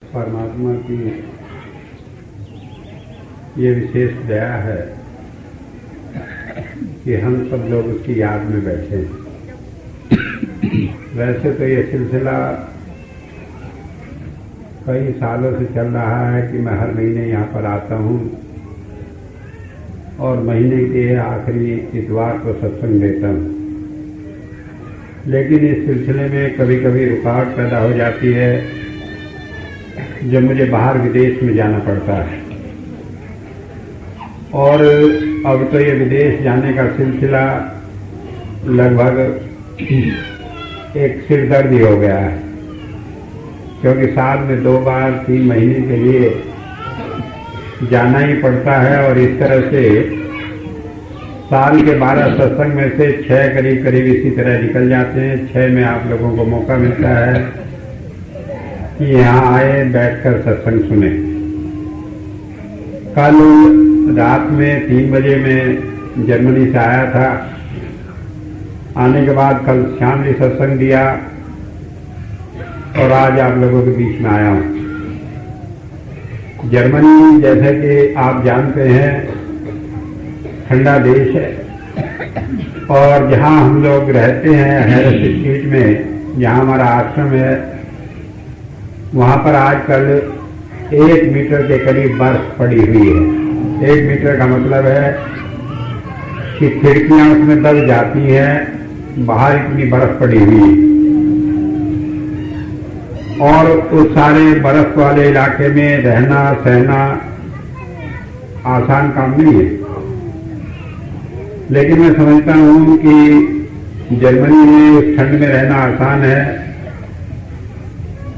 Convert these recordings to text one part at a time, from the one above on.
परमात्मा की ये विशेष दया है कि हम सब लोग उसकी याद में बैठे हैं। वैसे तो ये सिलसिला कई सालों से चल रहा है कि मैं हर महीने यहाँ पर आता हूँ और महीने के आखिरी इतवार को सत्संग देता हूँ। लेकिन इस सिलसिले में कभी कभी रुकावट पैदा हो जाती है जब मुझे बाहर विदेश में जाना पड़ता है। और अब तो ये विदेश जाने का सिलसिला लगभग एक सिरदर्दी हो गया है, क्योंकि साल में 2 बार 3 महीने के लिए जाना ही पड़ता है। और इस तरह से साल के 12 सत्संग में से 6 करीब करीब इसी तरह निकल जाते हैं। 6 में आप लोगों को मौका मिलता है कि यहाँ आए, बैठकर सत्संग सुने। कल रात में 3 बजे मैं जर्मनी से आया था। आने के बाद कल शाम भी सत्संग दिया और आज आप लोगों के बीच में आया हूँ। जर्मनी जैसे कि आप जानते हैं ठंडा देश है, और जहाँ हम लोग रहते हैं हैरस स्ट्रीट में, जहाँ हमारा आश्रम है, वहाँ पर आजकल 1 मीटर के करीब बर्फ पड़ी हुई है। 1 मीटर का मतलब है कि खिड़कियां उसमें दब जाती हैं, बाहर इतनी बर्फ पड़ी हुई है। और उस सारे बर्फ वाले इलाके में रहना सहना आसान काम नहीं है। लेकिन मैं समझता हूँ कि जर्मनी में उस ठंड में रहना आसान है,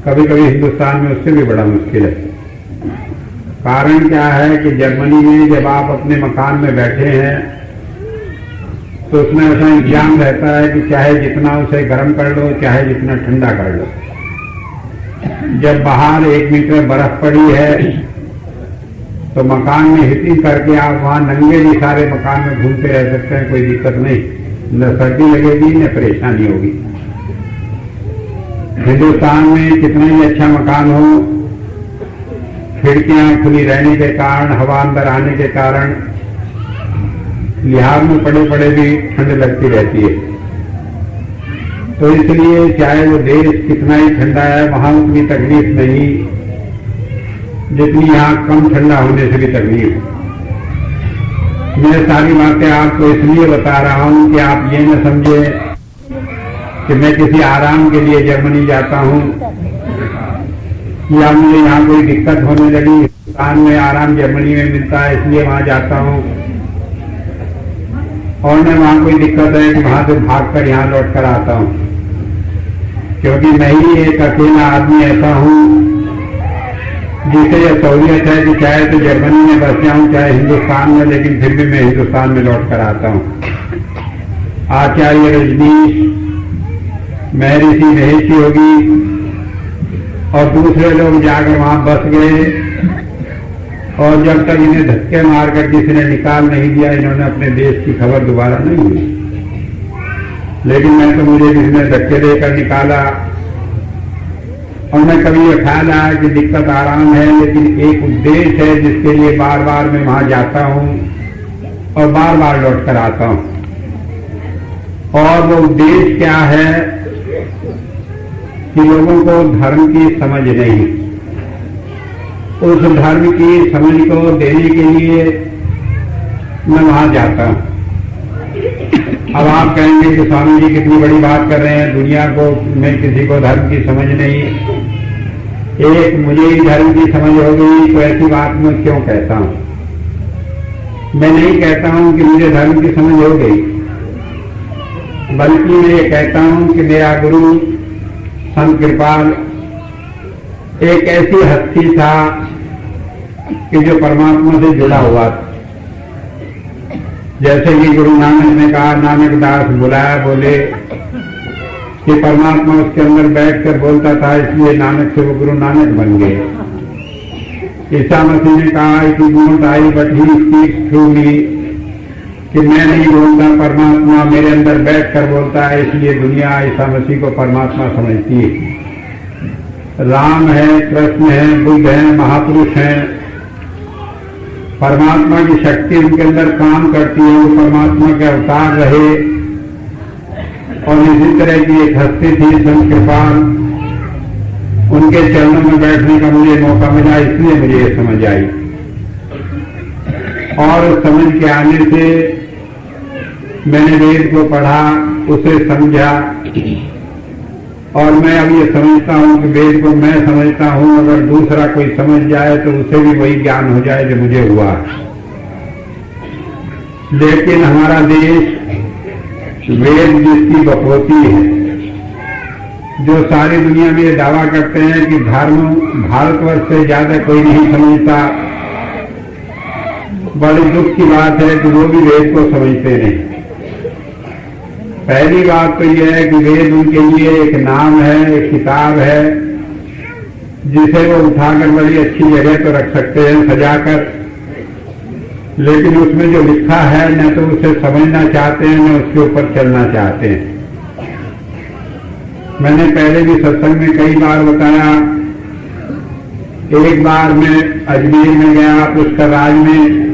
कभी कभी हिंदुस्तान में उससे भी बड़ा मुश्किल है। कारण क्या है कि जर्मनी में जब आप अपने मकान में बैठे हैं तो उसमें ऐसा इंतजाम रहता है कि चाहे जितना उसे गर्म कर लो, चाहे जितना ठंडा कर लो। जब बाहर 1 मीटर बर्फ पड़ी है तो मकान में हीटिंग करके आप वहां नंगे भी सारे मकान में घूमते रह सकते हैं, कोई दिक्कत नहीं, न सर्दी लगेगी न परेशानी होगी। हिंदुस्तान में कितना ही अच्छा मकान हो, खिड़कियां खुली रहने के कारण, हवा अंदर आने के कारण लिहाज में पड़े पड़े भी ठंड लगती रहती है। तो इसलिए चाहे वो देश कितना ही ठंडा है, वहां उतनी तकलीफ नहीं जितनी यहाँ कम ठंडा होने से भी तकलीफ। मैं सारी बातें आपको इसलिए बता रहा हूं कि आप ये न समझे कि मैं किसी आराम के लिए जर्मनी जाता हूं या मुझे यहाँ कोई दिक्कत होने लगी, हिंदुस्तान में आराम जर्मनी में मिलता है इसलिए वहां जाता हूं, और न वहां कोई दिक्कत है कि वहां से भागकर यहाँ लौट कर आता हूं। क्योंकि मैं ही एक अकेला आदमी ऐसा हूं जिसे यह सहूलियत है कि चाहे तो जर्मनी में बस जाऊं चाहे हिंदुस्तान में, लेकिन फिर भी मैं हिंदुस्तान में लौट कर आता हूं। आचार्य रजनीश, महर्षि महेश योगी और दूसरे लोग जाकर वहां बस गए, और जब तक इन्हें धक्के मारकर किसी ने निकाल नहीं दिया, इन्होंने अपने देश की खबर दोबारा नहीं ली। लेकिन मैं तो मुझे किसी ने धक्के देकर निकाला, और मैं कभी ये ख्याल आया कि दिक्कत आराम है, लेकिन एक उद्देश्य है जिसके लिए बार बार मैं वहां जाता हूं और बार बार लौट कर आता हूं। और वो उद्देश्य क्या है कि लोगों को धर्म की समझ नहीं, उस धर्म की समझ को देने के लिए मैं वहां जाता हूं। अब आप कहेंगे कि स्वामी जी कितनी बड़ी बात कर रहे हैं, दुनिया को में किसी को धर्म की समझ नहीं, एक मुझे ही धर्म की समझ हो गई तो ऐसी बात मैं क्यों कहता हूं। मैं नहीं कहता हूं कि मुझे धर्म की समझ हो गई, बल्कि मैं ये कहता हूं कि मेरा गुरु संत कृपाल एक ऐसी हस्ती था कि जो परमात्मा से जुड़ा हुआ था। जैसे कि गुरु नानक ने कहा, नानक दास बुलाया बोले, कि परमात्मा उसके अंदर बैठकर बोलता था, इसलिए नानक से वो गुरु नानक बन गए। ईसा मसीह ने कहा कि don't I but he speaks through me, कि मैं नहीं बोलता, परमात्मा मेरे अंदर बैठकर बोलता है, इसलिए दुनिया ईसा मसीह को परमात्मा समझती है। राम है, कृष्ण है, बुद्ध है, महापुरुष हैं, परमात्मा की शक्ति उनके अंदर काम करती है, वो परमात्मा के अवतार रहे। और इसी तरह की एक हस्ती थी संत कृपाल, उनके चरणों में बैठने का मुझे मौका मिला, इसलिए मुझे ये समझ आई। और समझ के आने से मैंने वेद को पढ़ा, उसे समझा, और मैं अब ये समझता हूं कि वेद को मैं समझता हूं, अगर दूसरा कोई समझ जाए तो उसे भी वही ज्ञान हो जाए जो मुझे हुआ। लेकिन हमारा देश वेद जिसकी बकौती है, जो सारी दुनिया में ये दावा करते हैं कि धर्म भारतवर्ष से ज्यादा कोई नहीं समझता, बड़े दुख की बात है कि वो भी वेद को समझते नहीं। पहली बात तो यह है कि वेद उनके लिए एक नाम है, एक किताब है, जिसे वो उठाकर बड़ी अच्छी जगह तो रख सकते हैं सजाकर, लेकिन उसमें जो लिखा है न तो उसे समझना चाहते हैं, न उसके ऊपर चलना चाहते हैं। मैंने पहले भी सत्संग में कई बार बताया, एक बार मैं अजमेर में गया पुष्कर राज में,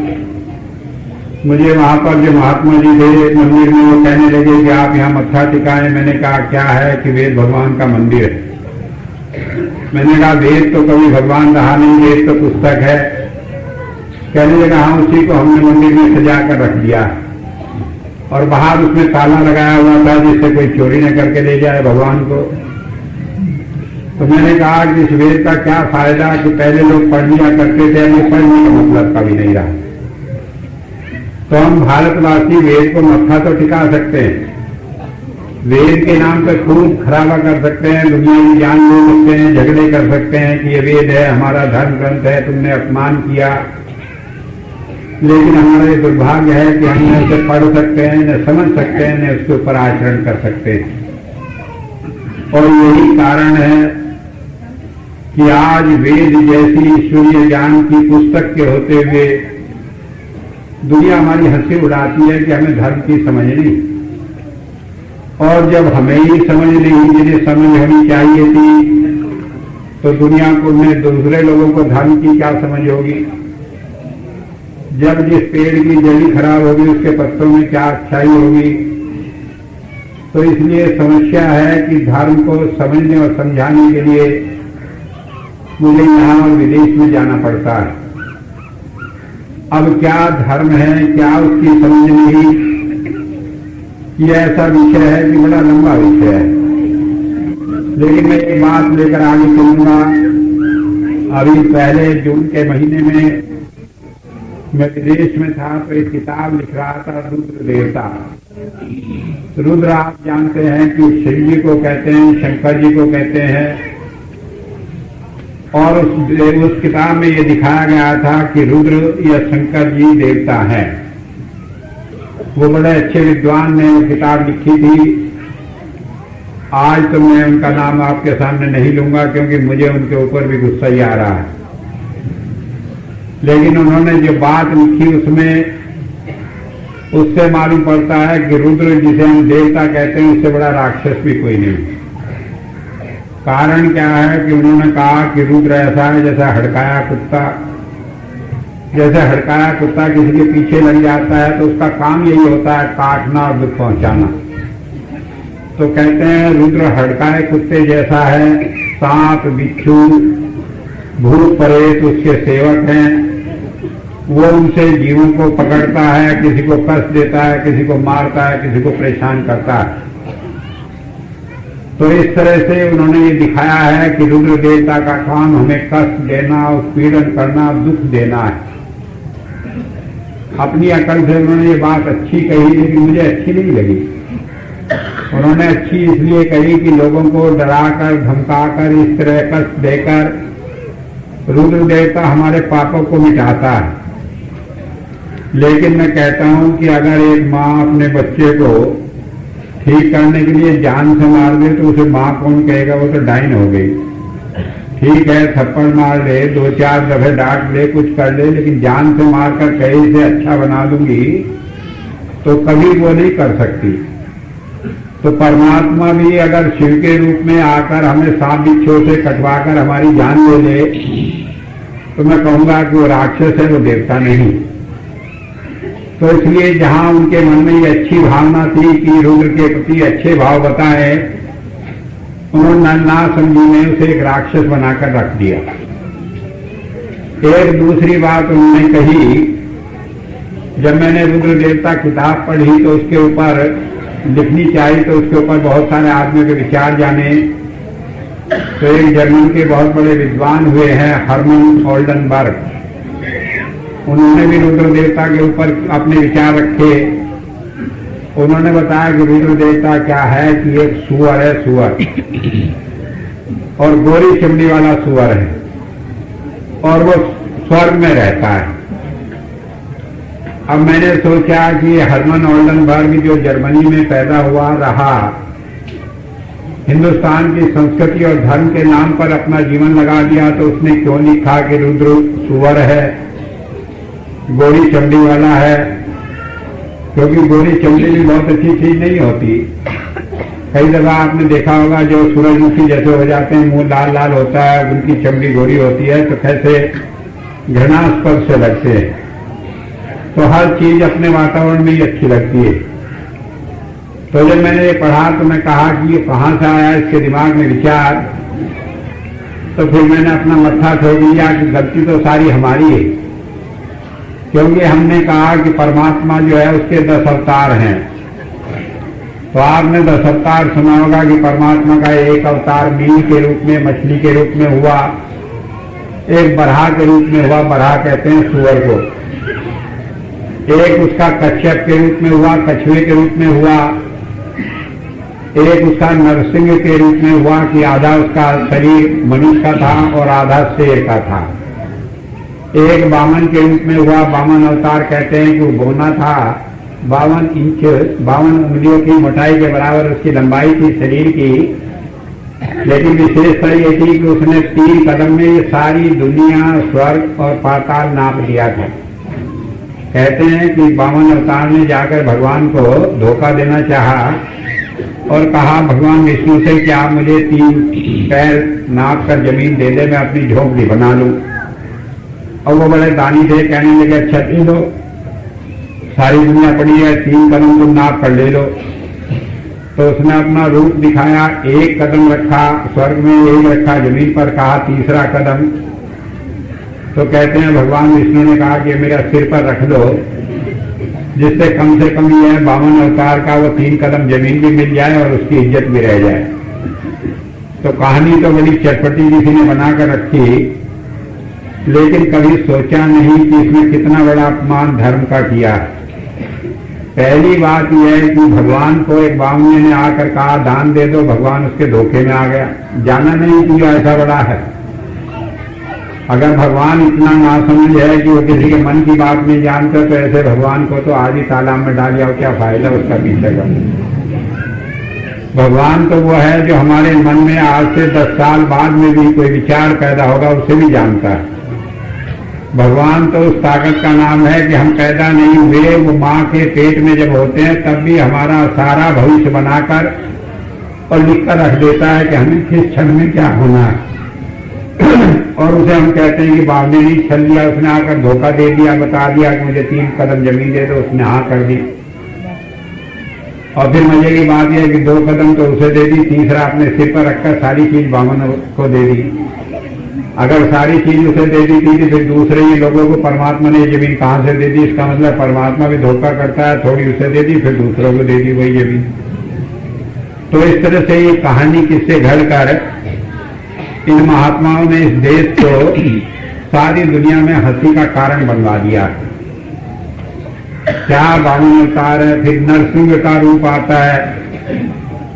मुझे वहां पर जो महात्मा जी थे मंदिर में, वो कहने लगे कि आप यहाँ मत्था टिकाएं। मैंने कहा क्या है? कि वेद भगवान का मंदिर है। मैंने कहा वेद तो कभी भगवान रहा नहीं, वेद तो पुस्तक है। कहने लगा हाँ, उसी को हमने मंदिर में सजा कर रख दिया और बाहर उसमें ताला लगाया हुआ था जिससे कोई चोरी न करके ले जाए भगवान को। तो मैंने कहा कि इस वेद का क्या फायदा कि पहले लोग पढ़ लिया करते थे, अभी पढ़ने का मतलब कभी नहीं रहा। तो हम भारतवासी वेद को मत्था तो टिका सकते हैं, वेद के नाम पर खूब खराबा कर सकते हैं, दुनिया की जान ले सकते हैं, झगड़े कर सकते हैं कि ये वेद है, हमारा धर्म ग्रंथ है, तुमने अपमान किया। लेकिन हमारा ये दुर्भाग्य है कि हम न उसे पढ़ सकते हैं, न समझ सकते हैं, न उसके ऊपर आचरण कर सकते हैं। और यही कारण है कि आज वेद जैसी ईश्वरीय ज्ञान की पुस्तक के होते हुए दुनिया हमारी हंसी उड़ाती है कि हमें धर्म की समझ नहीं। और जब हमें ही समझ नहीं, जिन्हें समझ होनी चाहिए थी, तो दुनिया को में दूसरे लोगों को धर्म की क्या समझ होगी? जब जिस पेड़ की जड़ी खराब होगी उसके पत्तों में क्या अच्छाई होगी? तो इसलिए समस्या है कि धर्म को समझने और समझाने के लिए मुझे यहाँ और विदेश में जाना पड़ता है। अब क्या धर्म है, क्या उसकी समझ नहीं, ये ऐसा विषय है कि बड़ा लंबा विषय है। लेकिन मैं एक बात लेकर आगे चलूंगा। अभी पहले जून के महीने में मैं विदेश में था तो एक किताब लिख रहा था, रुद्र देवता। रुद्र आप जानते हैं कि शिव जी को कहते हैं, शंकर जी को कहते हैं। और उस किताब में ये दिखाया गया था कि रुद्र या शंकर जी देवता हैं। वो बड़े अच्छे विद्वान ने वो किताब लिखी थी। आज तो मैं उनका नाम आपके सामने नहीं लूंगा क्योंकि मुझे उनके ऊपर भी गुस्सा ही आ रहा है। लेकिन उन्होंने जो बात लिखी उसमें उससे मालूम पड़ता है कि रुद्र जिसे हम देवता कहते हैं उससे बड़ा राक्षस भी कोई नहीं। कारण क्या है कि उन्होंने कहा कि रुद्र ऐसा है जैसा हड़काया कुत्ता। जैसे हड़काया कुत्ता किसी के पीछे लग जाता है तो उसका काम यही होता है काटना और दुख पहुंचाना। तो कहते हैं रुद्र हड़काए कुत्ते जैसा है, सांप बिच्छू भूत प्रेत उसके सेवक हैं। वो उनसे जीवों को पकड़ता है, किसी को कष्ट देता है, किसी को मारता है, किसी को परेशान करता है। तो इस तरह से उन्होंने ये दिखाया है कि रुद्र देवता का काम हमें कष्ट देना, उत्पीड़न करना, दुख देना है। अपनी अकल से उन्होंने ये बात अच्छी कही, लेकिन मुझे अच्छी नहीं लगी। उन्होंने अच्छी इसलिए कही कि लोगों को डराकर धमकाकर इस तरह कष्ट देकर रुद्र देवता हमारे पापों को मिटाता है। लेकिन मैं कहता हूं कि अगर एक माँ अपने बच्चे को ठीक करने के लिए जान से मार दे तो उसे माँ कौन कहेगा? वो तो डाइन हो गई। ठीक है, थप्पड़ मार ले, 2-4 दफे डांट ले, कुछ कर ले, लेकिन जान से मारकर कहे इसे अच्छा बना दूंगी तो कभी वो नहीं कर सकती। तो परमात्मा भी अगर शिव के रूप में आकर हमें सांप बिच्छू से कटवाकर हमारी जान ले ले, तो मैं कहूंगा कि वो राक्षस है, वो देवता नहीं। तो इसलिए जहां उनके मन में ये अच्छी भावना थी कि रुद्र के प्रति अच्छे भाव बताए, उन्होंने ना समझी ने उसे एक राक्षस बनाकर रख दिया। एक दूसरी बात उन्होंने कही, जब मैंने रुद्र देवता किताब पढ़ी तो उसके ऊपर लिखनी चाहिए, तो उसके ऊपर बहुत सारे आदमियों के विचार जाने। तो एक जर्मन के बहुत बड़े विद्वान हुए हैं हर्मन ओल्डनबर्ग, उन्होंने भी रुद्र देवता के ऊपर अपने विचार रखे। उन्होंने बताया कि रुद्र देवता क्या है कि एक सुअर है, सुअर, और गोरी चमड़ी वाला सुअर है, और वो स्वर्ग में रहता है। अब मैंने सोचा कि हर्मन ओल्डनबर्ग जो जर्मनी में पैदा हुआ रहा, हिंदुस्तान की संस्कृति और धर्म के नाम पर अपना जीवन लगा दिया, तो उसने क्यों लिखा कि रुद्र सुअर है, गोरी चमड़ी वाला है? क्योंकि गोरी चमड़ी भी बहुत अच्छी चीज नहीं होती। कई दफा आपने देखा होगा जो सूरजमुखी जैसे हो जाते हैं, मुंह लाल लाल होता है, उनकी चमड़ी गोरी होती है, तो कैसे घृणास्पद से लगते हैं। तो हर चीज अपने वातावरण में ही अच्छी लगती है। तो जब मैंने ये पढ़ा तो मैं कहा कि ये कहां से आया इसके दिमाग में विचार, तो फिर मैंने अपना मत्था ठोक लिया कि गलती तो सारी हमारी है, क्योंकि हमने कहा कि परमात्मा जो है उसके 10 अवतार हैं। तो आपने 10 अवतार सुना होगा कि परमात्मा का एक अवतार मील के रूप में, मछली के रूप में हुआ, एक बरहा के रूप में हुआ, बरहा कहते हैं सुअर को, एक उसका कच्छप के रूप में हुआ, कछुए के रूप में हुआ, एक उसका नरसिंह के रूप में हुआ कि आधा उसका शरीर मनुष्य का था और आधा शेर का था, एक वामन के रूप में हुआ, वामन अवतार कहते हैं कि वो बोना था, 52 इंच 52 उंगलियों की मोटाई के बराबर उसकी लंबाई थी शरीर की। लेकिन विशेषता ये थी कि उसने 3 कदम में ये सारी दुनिया, स्वर्ग और पाताल नाप दिया था। कहते हैं कि 52 अवतार ने जाकर भगवान को धोखा देना चाहा और कहा भगवान विष्णु से कि आप मुझे 3 पैर नाप कर जमीन दे दे, मैं अपनी झोंपड़ी बना लूं। और वो बड़े दानी थे, कहने लगे अच्छा दे दो, सारी दुनिया पड़ी है, 3 कदम तुम नाप कर ले लो। तो उसने अपना रूप दिखाया, 1 कदम रखा स्वर्ग में, 1 रखा जमीन पर, कहा तीसरा कदम। तो कहते हैं भगवान विष्णु ने कहा कि मेरा सिर पर रख दो, जिससे कम से कम ये 52 अवतार का वो 3 कदम जमीन भी मिल जाए और उसकी इज्जत भी रह जाए। तो कहानी तो बड़ी चटपटी किसी ने बनाकर रखी, लेकिन कभी सोचा नहीं कि इसमें कितना बड़ा अपमान धर्म का किया। पहली बात यह है कि भगवान को एक बामने ने आकर कहा दान दे दो, भगवान उसके धोखे में आ गया, जाना नहीं कि जो ऐसा बड़ा है। अगर भगवान इतना नासमझ है कि वो किसी के मन की बात नहीं जानते, तो ऐसे भगवान को तो आज ही तालाब में डाल दिया, क्या फायदा उसका पीछे का। भगवान तो वो है जो हमारे मन में आज से 10 साल बाद में भी कोई विचार पैदा होगा उसे भी जानता है। भगवान तो उस ताकत का नाम है कि हम पैदा नहीं हुए, वो माँ के पेट में जब होते हैं तब भी हमारा सारा भविष्य बनाकर और लिखकर रख देता है कि हमें किस क्षण में क्या होना है। और उसे हम कहते हैं कि बाप ने नहीं छल लिया, उसने आकर धोखा दे दिया, बता दिया कि मुझे 3 कदम जमीन दे दो, उसने हाँ कर दी। और फिर मजे की बात यह है कि 2 कदम तो उसे दे दी, तीसरा अपने सिर पर रखकर सारी चीज बामन को दे दी। अगर सारी चीज उसे दे दी थी, फिर दूसरे ही लोगों को परमात्मा ने जमीन कहां से दे दी? इसका मतलब परमात्मा भी धोखा करता है, थोड़ी उसे दे दी फिर दूसरों को दे दी वही जमीन। तो इस तरह से ये कहानी किससे घड़कर इन महात्माओं ने इस देश को सारी दुनिया में हंसी का कारण बनवा दिया। क्या 52 अवतार है। फिर नरसिंह का रूप आता है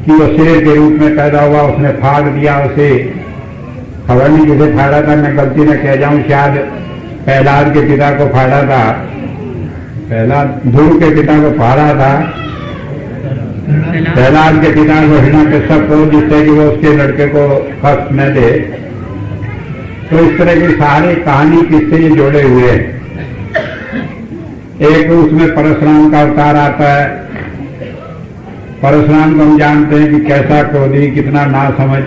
कि वो शेर के रूप में पैदा हुआ, उसने फाड़ दिया उसे, खबर नहीं किसे फाड़ा था, मैं गलती न कह जाऊं, शायद प्रहलाद के पिता को फाड़ा था, प्रहलाद ध्रुव के पिता को फाड़ा था, प्रहलाद के पिता को हिरण्यकश्यप को, जिससे कि वो उसके लड़के को कष्ट न दे। तो इस तरह की सारी कहानी किससे ये जोड़े हुए हैं। एक उसमें परशुराम का अवतार आता है, परशुराम को हम जानते हैं कि कैसा क्रोधी, कितना ना समझ,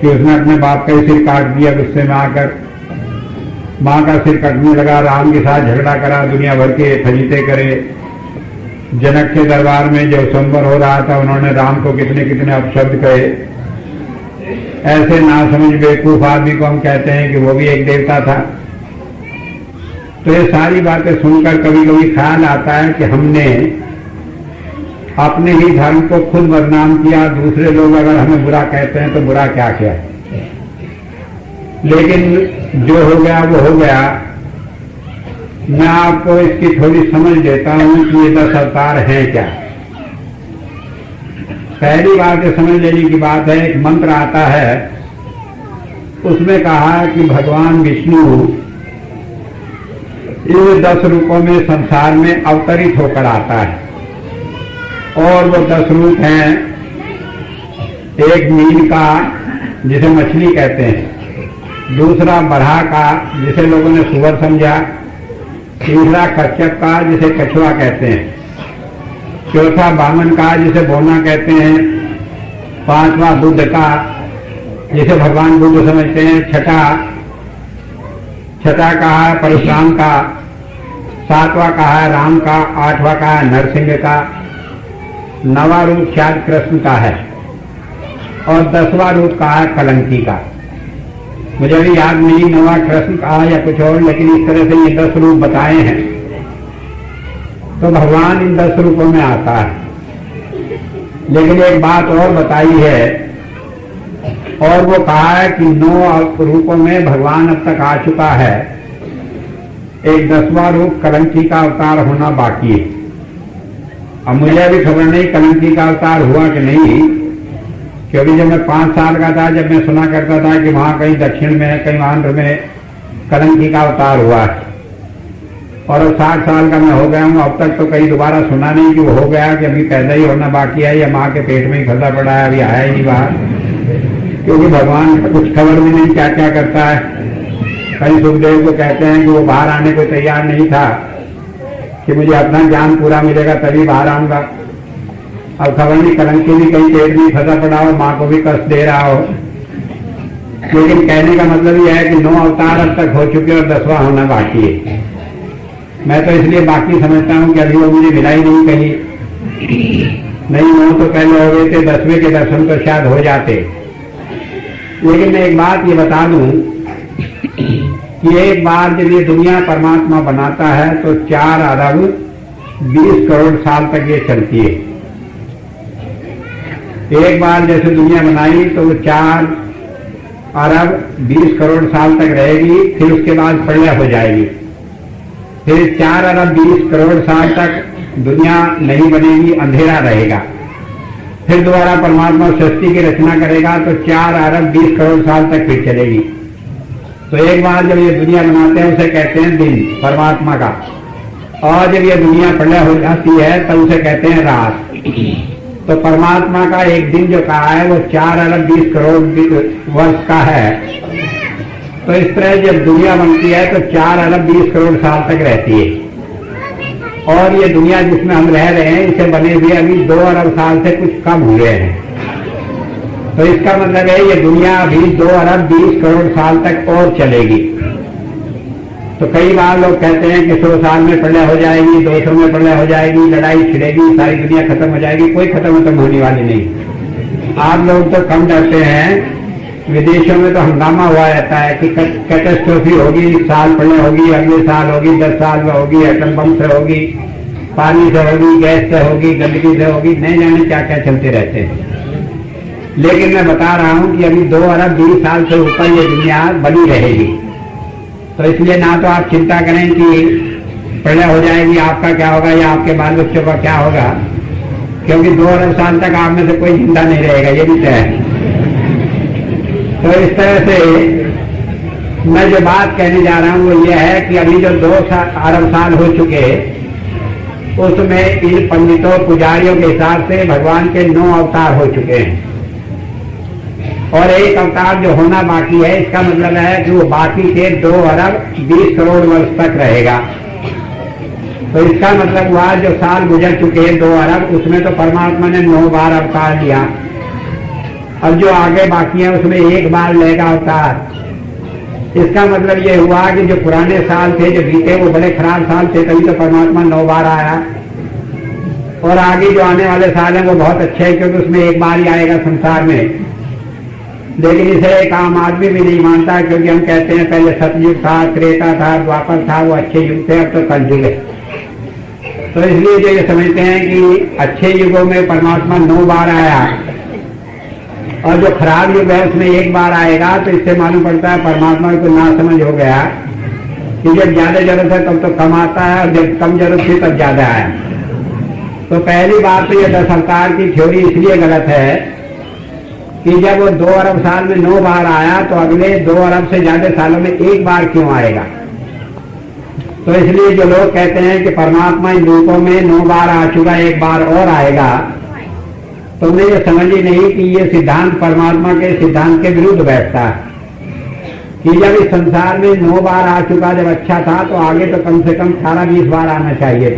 कि उसने अपने बाप का ही सिर काट दिया गुस्से में आकर। मां का सिर कटने लगा, राम के साथ झगड़ा करा, दुनिया भर के फजीते करे। जनक के दरबार में जो संवर हो रहा था, उन्होंने राम को कितने कितने अपशब्द कहे। ऐसे नासमझ बेवकूफ आदमी को हम कहते हैं कि वो भी एक देवता था। तो ये सारी बातें सुनकर कभी कभी ख्याल आता है कि हमने अपने ही धर्म को खुद बदनाम किया। दूसरे लोग अगर हमें बुरा कहते हैं तो बुरा क्या किया, लेकिन जो हो गया वो हो गया। मैं आपको इसकी थोड़ी समझ देता हूं कि ये 10 अवतार हैं क्या। पहली बात ये समझ लेने की बात है, एक मंत्र आता है, उसमें कहा कि भगवान विष्णु इन 10 रूपों में संसार में अवतरित होकर आता है। और वो 10 रूप हैं, एक मीन का जिसे मछली कहते हैं, दूसरा बरहा का जिसे लोगों ने सुअर समझा, तीसरा कच्छप का जिसे कछुआ कहते हैं, चौथा बामन का जिसे बोना कहते हैं, पांचवा बुद्ध का जिसे भगवान बुद्ध समझते हैं, छठा कहा है परशुराम का, सातवां कहा है राम का, आठवां कहा है नरसिंह का, 9वां रूप शायद कृष्ण का है और 10वां रूप कहा है कलंकी का। मुझे भी याद नहीं 9वां कृष्ण कहा या कुछ और, लेकिन इस तरह से ये 10 रूप बताए हैं। तो भगवान इन 10 रूपों में आता है। लेकिन एक बात और बताई है, और वो कहा है कि 9 रूपों में भगवान अब तक आ चुका है, एक 10वां रूप कलंकी का अवतार होना बाकी है। अब मुझे भी खबर नहीं कलंकी का अवतार हुआ कि नहीं, क्योंकि जब मैं 5 साल का था, जब मैं सुना करता था कि वहां कहीं दक्षिण में, कहीं आंध्र में कलंकी का अवतार हुआ है, और अब 60 साल का मैं हो गया हूं, अब तक तो कहीं दोबारा सुना नहीं कि वो हो गया, कि अभी पैदा ही होना बाकी है या माँ के पेट में ही फंसा पड़ा है, अभी आया ही नहीं बाहर। क्योंकि भगवान कुछ खबर भी नहीं क्या क्या करता है। कई सुखदेव को कहते हैं कि वो बाहर आने को तैयार नहीं था, कि मुझे अपना ज्ञान पूरा मिलेगा तभी बाहर आऊंगा। अब खबर नहीं कलंकी भी कहीं पेट में फंसा पड़ा हो, माँ को भी कष्ट दे रहा हो। लेकिन कहने का मतलब यह है कि 9 अवतार अब तक हो चुके और 10वां होना बाकी है। मैं तो इसलिए बाकी समझता हूं कि अभी वो मुझे मिला ही नहीं कहीं, नहीं 9 तो पहले हो गए थे, 10वें के दर्शन तो शायद हो जाते। लेकिन मैं एक बात ये बता दूं कि एक बार जब ये दुनिया परमात्मा बनाता है तो 4 अरब 20 करोड़ साल तक ये चलती है। एक बार जैसे दुनिया बनाई तो वो 4 अरब 20 करोड़ साल तक रहेगी, फिर उसके बाद प्रलय हो जाएगी। फिर 4 अरब 20 करोड़ साल तक दुनिया नहीं बनेगी, अंधेरा रहेगा। फिर दोबारा परमात्मा सृष्टि की रचना करेगा तो 4 अरब 20 करोड़ साल तक फिर चलेगी। तो एक बार जब ये दुनिया बनाते हैं उसे कहते हैं दिन परमात्मा का, और जब ये दुनिया प्रलय हो जाती है तब उसे कहते हैं रात। तो परमात्मा का एक दिन जो कहा है वो 4 अरब 20 करोड़ वर्ष का है। तो इस तरह जब दुनिया बनती है तो 4 अरब 20 करोड़ साल तक रहती है, और ये दुनिया जिसमें हम रह रहे हैं इसे बने हुए अभी 2 अरब साल से कुछ कम हुए हैं। तो इसका मतलब है ये दुनिया अभी 2 अरब 20 करोड़ साल तक और चलेगी। तो कई बार लोग कहते हैं कि 100 साल में प्रलय हो जाएगी, 200 में प्रलय हो जाएगी, लड़ाई छिड़ेगी, सारी दुनिया खत्म हो जाएगी। कोई खत्म होने वाली नहीं। आप लोग तो कम डरते हैं, विदेशों में तो हंगामा हुआ रहता है कि कैटेस्ट्रोफी होगी, इस साल प्रलय होगी, अगले साल होगी, 10 साल में होगी, एटम बम से होगी, पानी से होगी, गैस से होगी, गंदगी से होगी, नहीं जाने क्या क्या चलते रहते हैं। लेकिन मैं बता रहा हूं कि अभी 2 अरब 20 साल से ऊपर ये दुनिया बनी रहेगी। तो इसलिए ना तो आप चिंता करें कि प्रलय हो जाएगी, आपका क्या होगा या आपके बाल बच्चों का क्या होगा, क्योंकि 2 अरब साल तक आप में से कोई जिंदा नहीं रहेगा, ये भी तय है। तो इस तरह से मैं जो बात कहने जा रहा हूं वो ये है कि अभी जो 2 अरब साल हो चुके, उसमें इन पंडितों पुजारियों के हिसाब से भगवान के 9 अवतार हो चुके हैं, और एक अवतार जो होना बाकी है। इसका मतलब है कि वो बाकी के 2 अरब 20 करोड़ वर्ष तक रहेगा। तो इसका मतलब हुआ जो साल गुजर चुके हैं 2 अरब, उसमें तो परमात्मा ने 9 बार अवतार लिया। अब जो आगे बाकी है उसमें 1 बार लेगा अवतार। इसका मतलब ये हुआ कि जो पुराने साल थे जो बीते वो बड़े खराब साल थे, तभी तो परमात्मा 9 बार आया। और आगे जो आने वाले साल हैं वो बहुत अच्छे हैं, क्योंकि उसमें 1 बार ही आएगा संसार में। लेकिन इसे एक आम आदमी भी नहीं मानता, क्योंकि हम कहते हैं पहले सतयुग था, त्रेता था, द्वापर था, वो अच्छे युग थे, अब तो कलयुग है। तो इसलिए जो ये समझते हैं कि अच्छे युगों में परमात्मा 9 बार आया और जो खराब युग है उसमें 1 बार आएगा, तो इससे मालूम पड़ता है परमात्मा को ना समझ हो गया कि जब ज्यादा जरूरत है तब तो कम आता है, और जब कम जरूरत थी तब ज्यादा आया। तो पहली बात तो ये 10 अवतार की थ्योरी इसलिए गलत है कि जब वो 2 अरब साल में 9 बार आया, तो अगले 2 अरब से ज्यादा सालों में 1 बार क्यों आएगा? तो इसलिए जो लोग कहते हैं कि परमात्मा इन रूपों में 9 बार आ चुका, 1 बार और आएगा, तो उन्हें ये समझ ही नहीं कि ये सिद्धांत परमात्मा के सिद्धांत के विरुद्ध बैठता है कि जब इस संसार में 9 बार आ चुका, जब अच्छा था, तो आगे तो कम से कम 18-20 बार आना चाहिए।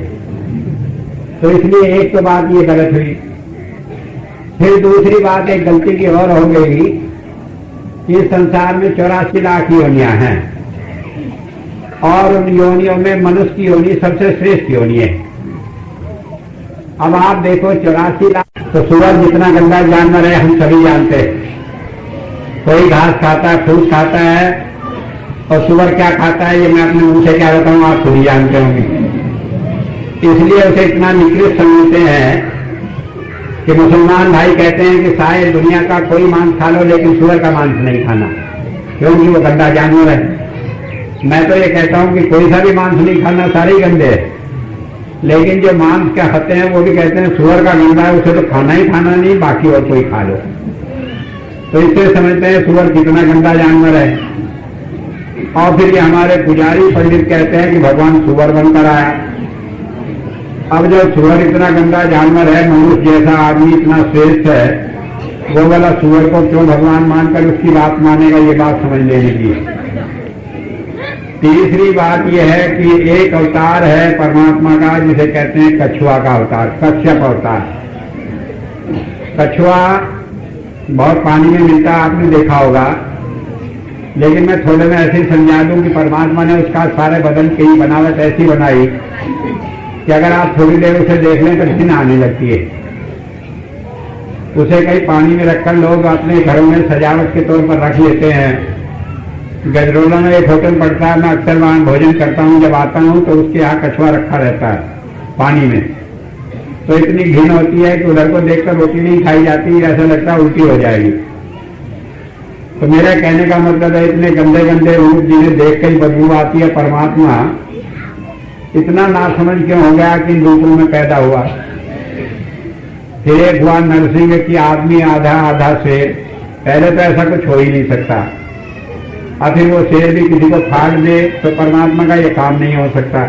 तो इसलिए एक तो बात ये गलत हुई। फिर दूसरी बात एक गलती की और हो गई कि इस संसार में 84 लाख योनियां हैं, और उन योनियों में मनुष्य की योनि सबसे श्रेष्ठ योनि है। अब आप देखो 84 लाख, तो सुअर जितना गंदा जानवर है हम सभी जानते हैं। कोई घास खाता है, फूस खाता है, और सुअर क्या खाता है ये मैं अपने मुंह से क्या बताऊं, आप खुद ही जानते होंगे। इसलिए उसे इतना निकृष्ट समझते हैं कि मुसलमान भाई कहते हैं कि शायद दुनिया का कोई मांस खा लो, लेकिन सुअर का मांस नहीं खाना, क्योंकि वो गंदा जानवर है। मैं तो ये कहता हूं कि कोई सा भी मांस नहीं खाना, सारे ही गंदे हैं। लेकिन जो मांस क्या खाते हैं वो भी कहते हैं सुअर का गंदा है, उसे तो खाना ही खाना नहीं, बाकी और कोई खा लो। तो इससे समझते हैं सुअर कितना गंदा जानवर है। और फिर ये हमारे पुजारी पंडित कहते हैं कि भगवान सुअर बनकर आया। अब जब सुअर इतना गंदा जानवर है, मनुष्य जैसा आदमी इतना श्रेष्ठ है, वो वाला सुअर को क्यों भगवान मानकर उसकी बात मानेगा, ये बात समझ लेने की। तीसरी बात यह है कि एक अवतार है परमात्मा का जिसे कहते हैं कछुआ का अवतार, कश्यप अवतार। कछुआ बहुत पानी में मिलता है, आपने देखा होगा। लेकिन मैं थोड़े में ऐसे ही समझा दूं कि परमात्मा ने उसका सारे बदन की बनावट ऐसी बनाई कि अगर आप थोड़ी देर उसे देख लें तो घिन आने लगती है। उसे कहीं पानी में रखकर लोग अपने घरों में सजावट के तौर पर रख लेते हैं। गजरोला में एक होटल पड़ता है, मैं अक्सर वहां भोजन करता हूं, जब आता हूं तो उसके यहाँ कछुआ रखा रहता है पानी में। तो इतनी घिन होती है कि उधर को देखकर रोटी नहीं खाई जाती, ऐसा लगता है उल्टी हो जाएगी। तो मेरा कहने का मतलब है इतने गंदे गंदे रूप जिन्हें देख कर बदबू आती है, परमात्मा इतना नासमझ क्यों हो गया कि इन रूपों में पैदा हुआ। फिर एक हुआ नरसिंह की आदमी आधा आधा शेर। पहले तो ऐसा कुछ हो ही नहीं सकता, और फिर वो शेर भी किसी को फाड़ दे तो परमात्मा का ये काम नहीं हो सकता।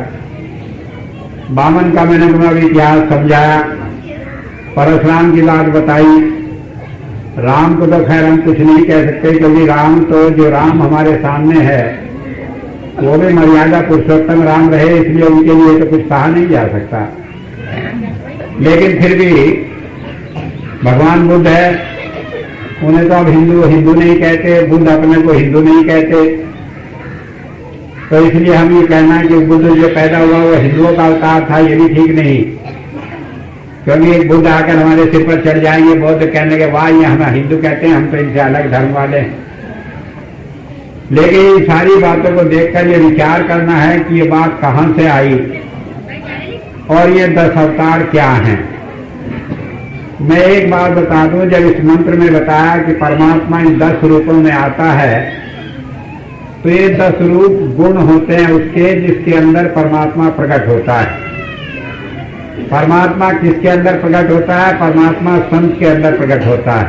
बामन का मैंने तुम्हें इतिहास समझाया, परशुराम की बात बताई। राम को तो खैर हम कुछ नहीं कह सकते, क्योंकि राम तो जो राम हमारे सामने है वो भी मर्यादा पुरुषोत्तम राम रहे, इसलिए उनके लिए तो कुछ कहा नहीं जा सकता। लेकिन फिर भी भगवान बुद्ध है, उन्हें तो अब हिंदू नहीं कहते, बुद्ध अपने को हिंदू नहीं कहते। तो इसलिए हम ये कहना है कि बुद्ध जो पैदा हुआ वो हिंदुओं का अवतार था, ये भी ठीक नहीं। क्योंकि एक बुद्ध आकर हमारे सिर पर चढ़ जाएंगे, बौद्ध कहने के वाह ये हम हिंदू कहते हैं, हम तो इनसे अलग धर्म वाले हैं। लेकिन इन सारी बातों को देखकर ये विचार करना है कि ये बात कहां से आई और ये 10 अवतार क्या हैं। मैं एक बात बता दूं, जब इस मंत्र में बताया कि परमात्मा इन 10 रूपों में आता है, तो ये 10 रूप गुण होते हैं उसके जिसके अंदर परमात्मा प्रकट होता है। परमात्मा किसके अंदर प्रकट होता है? परमात्मा संत के अंदर प्रकट होता है।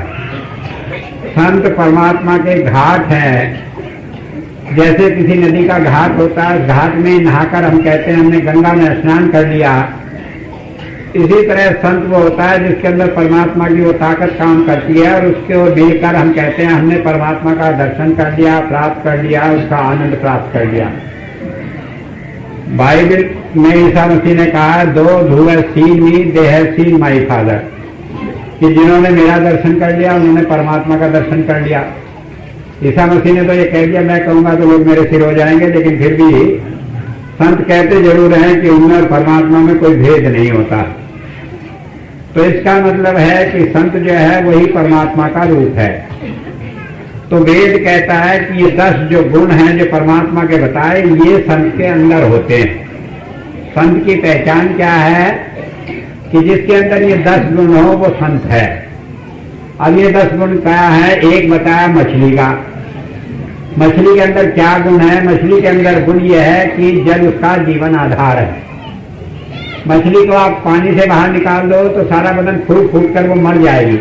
संत परमात्मा के घाट हैं। जैसे किसी नदी का घाट होता है, घाट में नहाकर हम कहते हैं हमने गंगा में स्नान कर लिया। इसी तरह संत वो होता है जिसके अंदर परमात्मा की वो ताकत काम करती है, और उसके वो मिलकर हम कहते हैं हमने परमात्मा का दर्शन कर लिया, प्राप्त कर लिया, उसका आनंद प्राप्त कर लिया। बाइबल में ईसा मसीह ने कहा, दो who have seen me, they have seen my father, कि जिन्होंने मेरा दर्शन कर लिया उन्होंने परमात्मा का दर्शन कर लिया। ईसा मसीह ने तो ये कह दिया, मैं कहूंगा तो लोग मेरे सिर हो जाएंगे, लेकिन फिर भी संत कहते जरूर हैं कि उनमें और परमात्मा में कोई भेद नहीं होता। तो इसका मतलब है कि संत जो है वही परमात्मा का रूप है। तो वेद कहता है कि ये 10 जो गुण हैं जो परमात्मा के बताए, ये संत के अंदर होते हैं। संत की पहचान क्या है कि जिसके अंदर ये 10 गुण हो वो संत है। अब ये 10 गुण क्या है? एक बताया मछली का। मछली के अंदर क्या गुण है? मछली के अंदर गुण ये है कि जल उसका जीवन आधार है। मछली को आप पानी से बाहर निकाल दो तो सारा बदन फूट फूट कर वो मर जाएगी।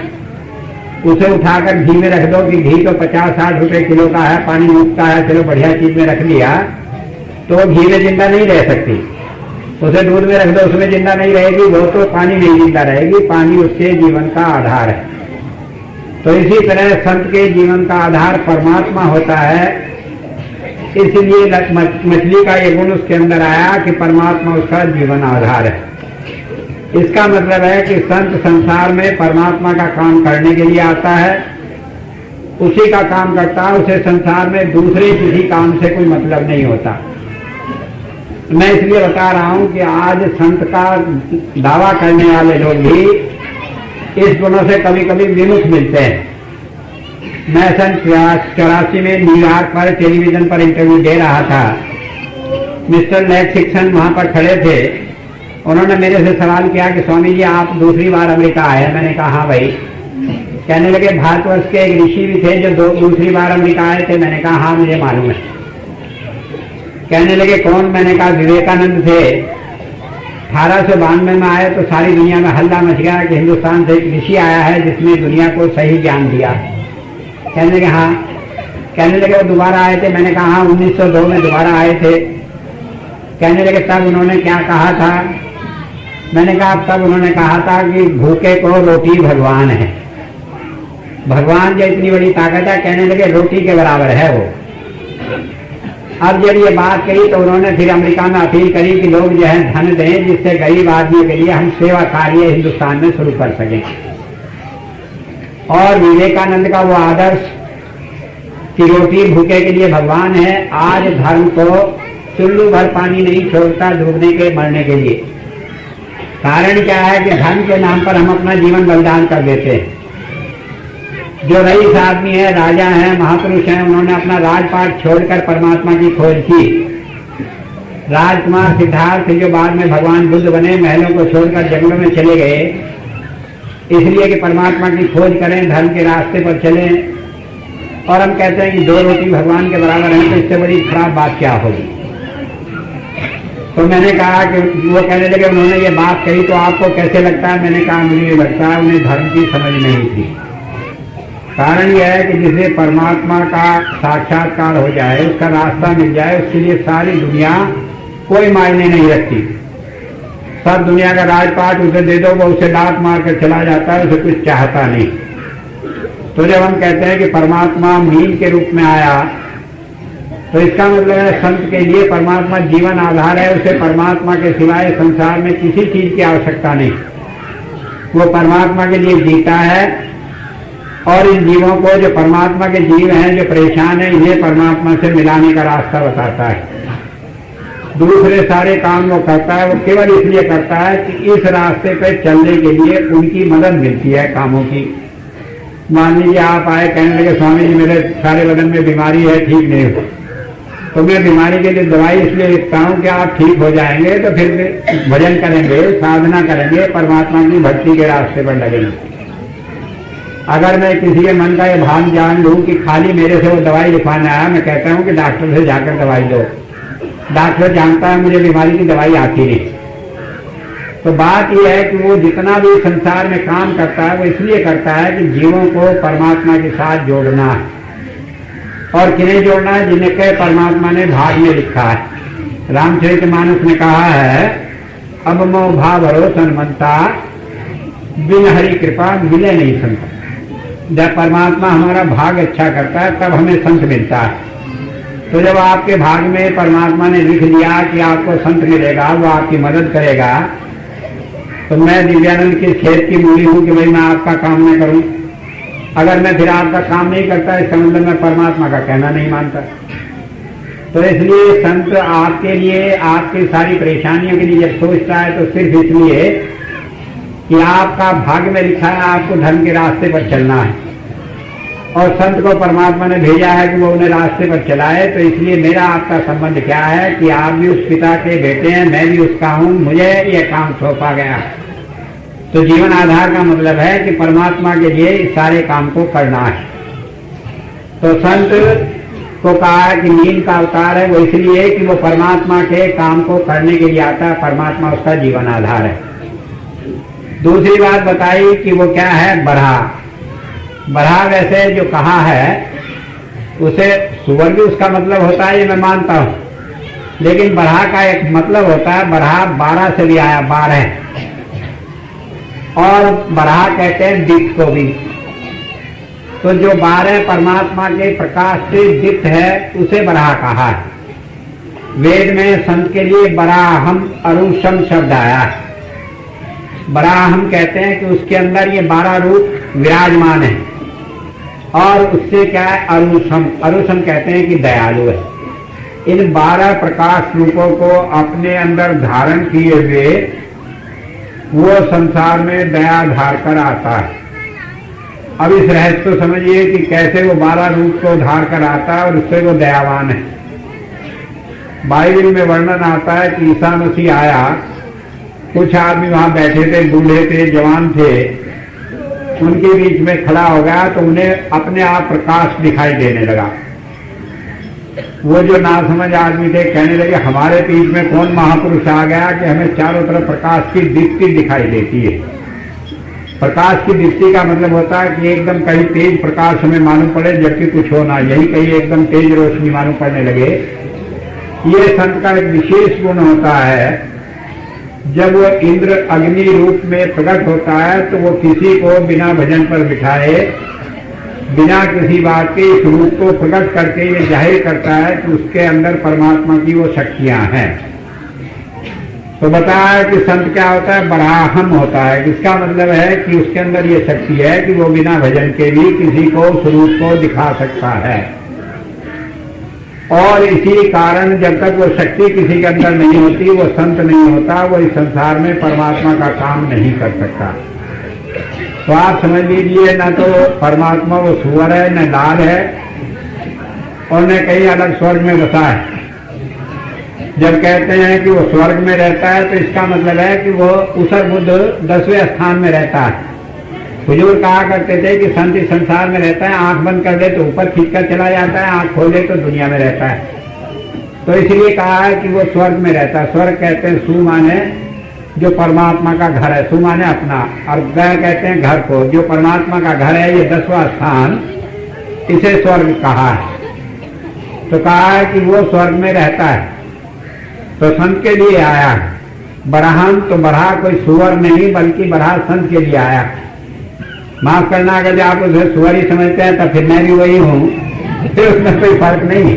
उसे उठाकर घी में रख दो कि घी तो 50-60 रुपए किलो का है, पानी मुफ्त है, चलो बढ़िया चीज में रख लिया, तो घी में जिंदा नहीं रह सकती। उसे दूध में रख दो, उसमें जिंदा नहीं रहेगी, वो तो पानी में जिंदा रहेगी। पानी उसके जीवन का आधार है। तो इसी तरह संत के जीवन का आधार परमात्मा होता है। इसलिए मछली का ये गुण उसके अंदर आया कि परमात्मा उसका जीवन आधार है। इसका मतलब है कि संत संसार में परमात्मा का काम करने के लिए आता है, उसी का काम करता है, उसे संसार में दूसरे किसी काम से कोई मतलब नहीं होता। मैं इसलिए बता रहा हूं कि आज संत का दावा करने वाले लोग भी इस गुणों से कभी कभी विमुख मिलते हैं। मैं सन 84 में न्यूयॉर्क पर टेलीविजन पर इंटरव्यू दे रहा था। मिस्टर लेट शिक्षण वहां पर खड़े थे। उन्होंने मेरे से सवाल किया कि स्वामी जी आप दूसरी बार अमेरिका आए? मैंने कहा हाँ भाई। कहने लगे भारतवर्ष के एक ऋषि भी थे जो दूसरी बार अमेरिका आए थे? मैंने कहा हाँ मुझे मालूम है। कहने लगे कौन? मैंने कहा विवेकानंद थे। 1892 में आए तो सारी दुनिया में हल्ला मच गया कि हिंदुस्तान से एक ऋषि आया है जिसने दुनिया को सही ज्ञान दिया। कहने लगे हाँ। कहने लगे वो दोबारा आए थे? मैंने कहा हाँ 1902 में दोबारा आए थे। कहने लगे तब उन्होंने क्या कहा था? मैंने कहा तब उन्होंने कहा था कि भूखे को रोटी भगवान है। भगवान जो इतनी बड़ी ताकत है, कहने लगे रोटी के बराबर है वो। अब जब ये बात कही तो उन्होंने फिर अमेरिका में अपील करी कि लोग जो है धन दें जिससे गरीब आदमी के लिए हम सेवा कार्य हिंदुस्तान में शुरू कर सकें। और विवेकानंद का वो आदर्श कि रोटी भूखे के लिए भगवान है, आज धर्म को चुल्लू भर पानी नहीं छोड़ता डूबने के मरने के लिए। कारण क्या है कि धर्म के नाम पर हम अपना जीवन बलिदान कर देते हैं। जो रईस आदमी है, राजा है, महापुरुष हैं, उन्होंने अपना राजपाट छोड़कर परमात्मा की खोज की। राजकुमार सिद्धार्थ जो बाद में भगवान बुद्ध बने, महलों को छोड़कर जंगलों में चले गए इसलिए कि परमात्मा की खोज करें, धर्म के रास्ते पर चलें। और हम कहते हैं कि 2 रोटी भगवान के बराबर है, तो इससे बड़ी खराब बात क्या होगी। तो मैंने कहा कि वो कहने लगे उन्होंने ये बात कही तो आपको कैसे लगता है? मैंने कहा मुझे ये लगता है उन्हें धर्म की समझ नहीं थी। कारण यह है कि जिसे परमात्मा का साक्षात्कार हो जाए, उसका रास्ता मिल जाए, उसके लिए सारी दुनिया कोई मायने नहीं रखती। सब दुनिया का राजपाट उसे दे दो, वो उसे लात मार कर चला जाता है, उसे कुछ चाहता नहीं। तो जब हम कहते हैं कि परमात्मा मीन के रूप में आया, तो इसका मतलब है संत के लिए परमात्मा जीवन आधार है। उसे परमात्मा के सिवाय संसार में किसी चीज की आवश्यकता नहीं। वो परमात्मा के लिए जीता है और इन जीवों को, जो परमात्मा के जीव हैं, जो परेशान हैं, इन्हें परमात्मा से मिलाने का रास्ता बताता है। दूसरे सारे काम वो करता है, वो केवल इसलिए करता है कि इस रास्ते पे चलने के लिए उनकी मदद मिलती है कामों की। मान लीजिए आप आए, कहने लगे स्वामी जी मेरे सारे बदन में बीमारी है, ठीक नहीं हो, तो मैं बीमारी के लिए दवाई इसलिए लिखता हूँ कि आप ठीक हो जाएंगे, तो फिर भजन करेंगे, साधना करेंगे, परमात्मा की भक्ति के रास्ते पर लगेंगे। अगर मैं किसी के मन का ये भाव जान लूँ कि खाली मेरे से वो दवाई लिखवाने आया, मैं कहता हूँ कि डॉक्टर से जाकर दवाई लो। डॉक्टर जानता है मुझे बीमारी की दवाई आती नहीं। तो बात यह है कि वो जितना भी संसार में काम करता है वो इसलिए करता है कि जीवों को परमात्मा के साथ जोड़ना है। और किन्हें जोड़ना है? जिन्हें कह परमात्मा ने भाग में लिखा है। रामचरितमानस ने कहा है, अब मो भाव भरोसन मनता, बिन हरि कृपा मिले नहीं संत। जब परमात्मा हमारा भाग अच्छा करता है तब हमें संत मिलता है। तो जब आपके भाग में परमात्मा ने लिख दिया कि आपको संत मिलेगा, वो आपकी मदद करेगा, तो मैं दिव्यानंद के खेत की मूली हूं कि भाई मैं आपका काम नहीं करूं? अगर मैं फिर आपका काम नहीं करता, इसका मतलब मैं परमात्मा का कहना नहीं मानता। तो इसलिए संत आपके लिए, आपकी सारी परेशानियों के लिए जब सोचता है तो सिर्फ इसलिए कि आपका भाग्य में लिखा है आपको धर्म के रास्ते पर चलना है, और संत को परमात्मा ने भेजा है कि वो उन्हें रास्ते पर चलाए। तो इसलिए मेरा आपका संबंध क्या है कि आप भी उस पिता के बेटे हैं, मैं भी उसका हूं, मुझे ये काम सौंपा गया। तो जीवन आधार का मतलब है कि परमात्मा के लिए इस सारे काम को करना है। तो संत को कहा है कि नीम का अवतार है, वो इसलिए कि वो परमात्मा के काम को करने के लिए आता है, परमात्मा उसका जीवन आधार है। दूसरी बात बताई कि वो क्या है, बरहा। बरहा वैसे जो कहा है उसे सुअर भी उसका मतलब होता है, ये मैं मानता हूं, लेकिन बरहा का एक मतलब होता है, बरहा 12 से भी आया, 12, और बरहा कहते हैं दीप्त को भी। तो जो 12 परमात्मा के प्रकाश से दीप्त है उसे बरहा कहा है। वेद में संत के लिए बराहम अरुषम शब्द आया है। बराहम कहते हैं कि उसके अंदर ये 12 रूप विराजमान है, और उससे क्या है, अरुषम। अरुषम कहते हैं कि दयालु है। इन 12 प्रकाश रूपों को अपने अंदर धारण किए हुए वो संसार में दया धार कर आता है। अब इस रहस्य को समझिए कि कैसे वो 12 रूप को धार कर आता है और उससे वो दयावान है। बाइबल में वर्णन आता है कि ईसा मसीह आया, कुछ आदमी वहां बैठे थे, बूढ़े थे, जवान थे, उनके बीच में खड़ा हो गया तो उन्हें अपने आप प्रकाश दिखाई देने लगा। वो जो नासमझ आदमी थे कहने लगे, हमारे बीच में कौन महापुरुष आ गया कि हमें चारों तरफ प्रकाश की दीप्ति दिखाई देती है। प्रकाश की दीप्ति का मतलब होता है कि एकदम कहीं तेज प्रकाश हमें मालूम पड़े जबकि कुछ हो ना, यही कहीं एकदम तेज रोशनी मालूम पड़ने लगे। ये संत का एक विशेष गुण होता है, जब वो इंद्र अग्नि रूप में प्रकट होता है तो वो किसी को बिना भजन पर बिठाए, बिना किसी बात के इस रूप को प्रकट करके ये जाहिर करता है कि उसके अंदर परमात्मा की वो शक्तियां हैं। तो बताया कि संत क्या होता है, बराहम होता है। इसका मतलब है कि उसके अंदर ये शक्ति है कि वो बिना भजन के भी किसी को स्वरूप को दिखा सकता है, और इसी कारण जब तक वो शक्ति किसी के अंदर नहीं होती वो संत नहीं होता, वो इस संसार में परमात्मा का काम नहीं कर सकता। तो आप समझ लीजिए, न तो परमात्मा वो सुअर है, न लाल है, और न कहीं अलग स्वर्ग में बसा है। जब कहते हैं कि वो स्वर्ग में रहता है तो इसका मतलब है कि वो उसर बुद्ध 10वें स्थान में रहता है। हुजूर कहा करते थे कि संत इस संसार में रहता है, आंख बंद कर दे तो ऊपर खींचकर चला जाता है, आंख खोल दे तो दुनिया में रहता है। तो इसलिए कहा है कि वो स्वर्ग में रहता है। स्वर्ग कहते हैं सु माने जो परमात्मा का घर है, सु माने अपना, और गह कहते हैं घर को। जो परमात्मा का घर है ये 10वां स्थान, इसे स्वर्ग कहा है। तो कहा है कि वो स्वर्ग में रहता है। तो संत के लिए आया है। बराहम तो बरहा कोई सुअर नहीं बल्कि बरहा संत के लिए आया। माफ करना अगर जो आप उसे सुअर ही समझते हैं तो फिर मैं भी वही हूं, फिर उसमें कोई फर्क नहीं।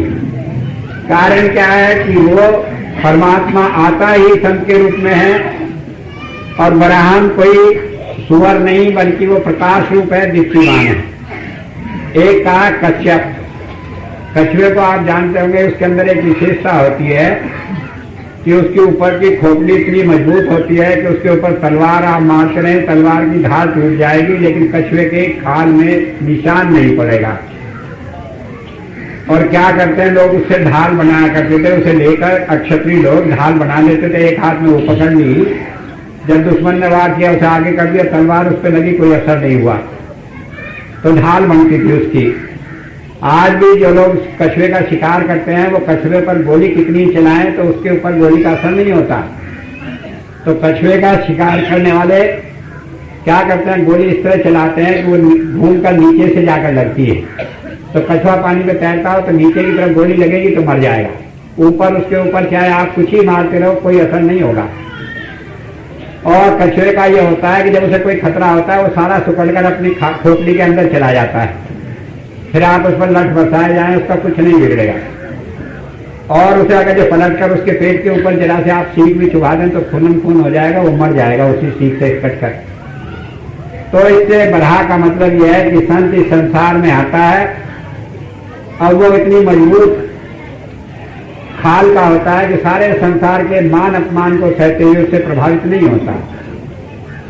कारण क्या है कि वो परमात्मा आता ही संत के रूप में है, और बराहम कोई सुअर नहीं बल्कि वो प्रकाश रूप है, दीप्तिमान है। एक कहा कच्छप। कछुए को आप जानते होंगे, उसके अंदर एक विशेषता होती है कि उसके ऊपर की खोपड़ी इतनी मजबूत होती है कि उसके ऊपर तलवार आप मारते रहे, तलवार की धार टूट जाएगी लेकिन कछुए के खाल में निशान नहीं पड़ेगा। और क्या करते हैं लोग, उससे ढाल बनाया करते थे, उसे लेकर अक्षत्रिय लोग ढाल बना लेते थे, एक हाथ में वो पकड़ ली, जब दुश्मन ने वार किया उसे आगे कर दिया, तलवार उस पर लगी, कोई असर नहीं हुआ, तो ढाल बनती थी उसकी। आज भी जो लोग कछुए का शिकार करते हैं वो कछुए पर गोली कितनी चलाएं तो उसके ऊपर गोली का असर नहीं होता। तो कछुए का शिकार करने वाले क्या करते हैं, गोली इस तरह चलाते हैं कि वो घूम कर नीचे से जाकर लगती है। तो कछुआ पानी में तैरता हो तो नीचे की तरफ गोली लगेगी तो मर जाएगा, ऊपर उसके ऊपर चाहे आप कुछ ही मारते रहो कोई असर नहीं होगा। और कछुए का ये होता है कि जब उसे कोई खतरा होता है वो सारा सुकड़कर अपनी खोपड़ी के अंदर चला जाता है, फिर आप उस पर लठ बरसाए जाए उसका कुछ नहीं बिगड़ेगा। और उसे अगर जो पलट कर उसके पेट के ऊपर जरा से आप सीख भी चुभा दें तो खून खून हो जाएगा, वो मर जाएगा उसी सीख से कट कर। तो इससे बरहा का मतलब यह है कि संत इस संसार में आता है और वो इतनी मजबूत खाल का होता है कि सारे संसार के मान अपमान को सहते हुए उससे प्रभावित नहीं होता।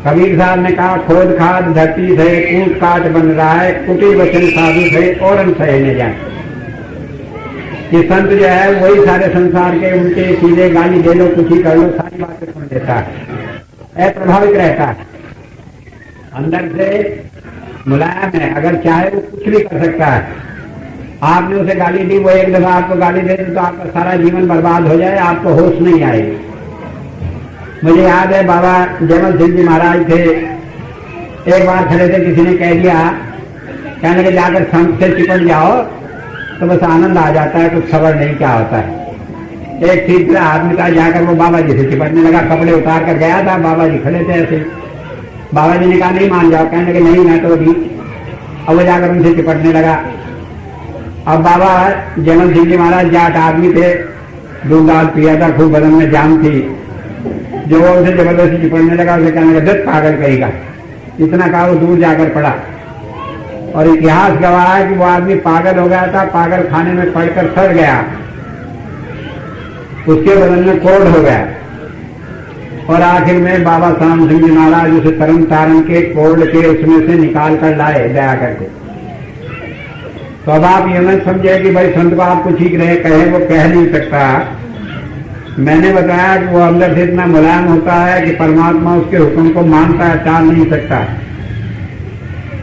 कबीर साहब ने कहा, खोद खाद धरती से कूट काट बन रहा है, कुटी वचन साधु से और सहे न जाए। ये संत जो है वही सारे संसार के उनके सीधे गाली दे लो, कुछ ही कर लो, सारी बातें सुन लेता है, अप्रभावित रहता है, अंदर से मुलायम है, अगर चाहे वो कुछ भी कर सकता है। आपने उसे गाली दी, वो एक दफा आपको गाली दे तो आपका सारा जीवन बर्बाद हो जाए, आपको होश नहीं आएगी। मुझे याद है बाबा जयमल सिंह जी महाराज थे, एक बार खड़े थे, किसी ने कह दिया, कहने के जाकर संत से चिपट जाओ तो बस आनंद आ जाता है, कुछ खबर नहीं क्या होता है। एक तीसरा आदमी था, जाकर वो बाबा जी से चिपटने लगा, कपड़े उतार कर गया था, बाबा जी खड़े थे ऐसे। बाबा जी ने कहा नहीं मान जाओ, कहने के नहीं मैं तो भी। अब वो जाकर उनसे चिपटने लगा। अब बाबा जयमल सिंह जी महाराज जाट आदमी थे, दूध दाल पिया था, खूब बदन में जाम थी, जो वो उसे जबरदस्ती चिपटने लगा, उसे कहने लगा दस पागल कहेगा। इतना कहा वो दूर जाकर पड़ा और इतिहास गवाह है कि वो आदमी पागल हो गया था, पागल खाने में पड़कर सड़ गया, उसके बदन में कोढ़ हो गया और आखिर में बाबा श्याम सिंह जी महाराज उसे तरन तारण के कोढ़ के उसमें से निकाल कर लाए दया करके। तो अब आप ये मत समझे कि भाई संत को आपको ठीक रहे कहे, वो कह नहीं सकता। मैंने बताया कि वो अंदर से इतना मुलायम होता है कि परमात्मा उसके हुक्म को मानता है, टाल नहीं सकता,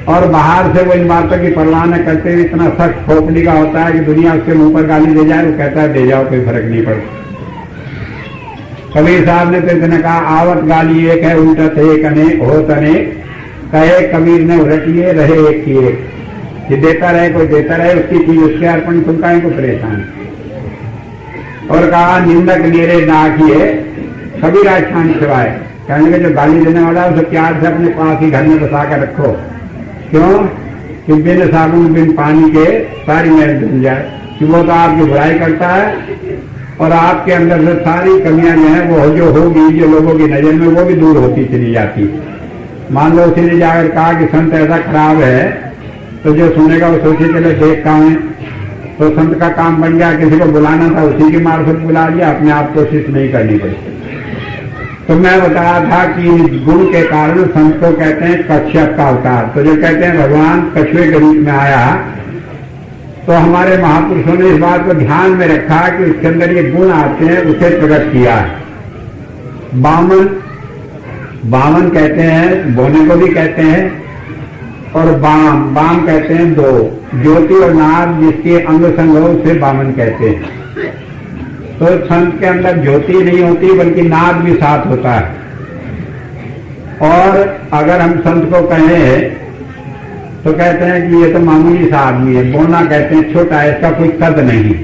और बाहर से वो इन बातों की परवाह न करते हुए इतना सख्त खोपड़ी का होता है कि दुनिया उसके मुंह पर गाली दे जाए, वो कहता है दे जाओ, कोई फर्क नहीं पड़ता। कबीर साहब ने तो इतने कहा, आवत गाली एक है, उल्टत एक अनेक होत अनेक, कहे कबीर ने उलटिए रहे एक की एक। कि देता रहे कोई देता रहे, उसकी चीज उसके अर्पण, तुम काहे को परेशान। और कहा निंदक मेरे ना किए कबीर आख्यान सिवाय, कहने के जो गाली देने वाला है उसे प्यार से अपने पास ही घर में बसा कर रखो। क्यों कि बिन साबुन बिन पानी के सारी मैल धुल जाए, कि वो तो आपकी बुराई करता है और आपके अंदर से सारी कमियां जो है वो जो होगी जो लोगों की नजर में वो भी दूर होती चली जाती। मान लो उसी ने जाकर कहा कि संत ऐसा खराब है, तो जो सुनेगा वो सोचे चले देख कहाँ है, तो संत का काम बन गया, किसी को बुलाना था उसी की मार्फत बुला लिया, अपने आप कोशिश नहीं करनी पड़ी। तो मैं बताया था कि गुण के कारण संत को कहते हैं कश्यप का अवतार। तो जो कहते हैं भगवान कछुए के रूप में आया, तो हमारे महापुरुषों ने इस बात को ध्यान में रखा कि उसके अंदर ये गुण आते हैं, उसे प्रकट किया है। बामन कहते हैं, बोने को भी कहते हैं, और बाम कहते हैं दो, ज्योति और नाद जिसके अंग संग हो उसे बामन कहते हैं। तो संत के अंदर ज्योति नहीं होती बल्कि नाद भी साथ होता है। और अगर हम संत को कहें तो कहते हैं कि ये तो मामूली सा आदमी है, बोना कहते हैं छोटा है, इसका कोई कद नहीं।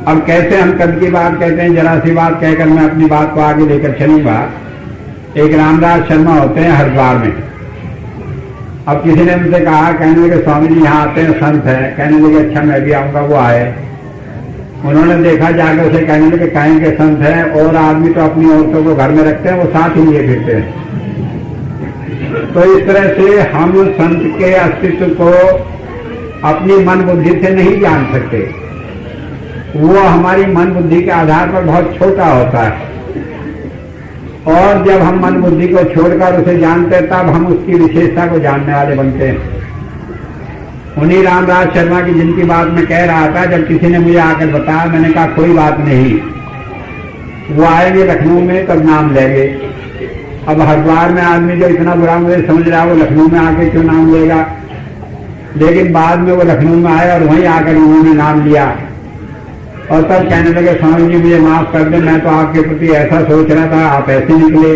अब कैसे हम कद की बात कहते हैं, जरा सी बात कहकर मैं अपनी बात को आगे लेकर चलूंगा। एक रामदास शर्मा होते हैं हरिद्वार में। अब किसी ने मुझसे कहा, कहने लगे स्वामी जी यहाँ आते हैं, संत है, कहने लगे अच्छा मैं भी आऊंगा। वो आए, उन्होंने देखा, जाकर उसे कहने लगे कहें के संत है, और आदमी तो अपनी औरतों को घर में रखते हैं, वो साथ ही लिए फिरते हैं। तो इस तरह से हम संत के अस्तित्व को अपनी मन बुद्धि से नहीं जान सकते, वो हमारी मन बुद्धि के आधार पर बहुत छोटा होता है। और जब हम मन बुद्धि को छोड़कर उसे जानते हैं तब हम उसकी विशेषता को जानने वाले बनते हैं। उन्हीं रामदास शर्मा की जिनकी बात मैं कह रहा था, जब किसी ने मुझे आकर बताया, मैंने कहा कोई बात नहीं, वो आएंगे लखनऊ में तब नाम लेंगे। अब हरिद्वार में आदमी जो इतना बुरा मुझे समझ रहा है, वो लखनऊ में आके क्यों नाम लेगा। लेकिन बाद में वो लखनऊ में आए और वहीं आकर उन्होंने नाम लिया और तब कहने लगे स्वामी जी मुझे माफ कर दे, मैं तो आपके प्रति ऐसा सोच रहा था, आप ऐसे निकले।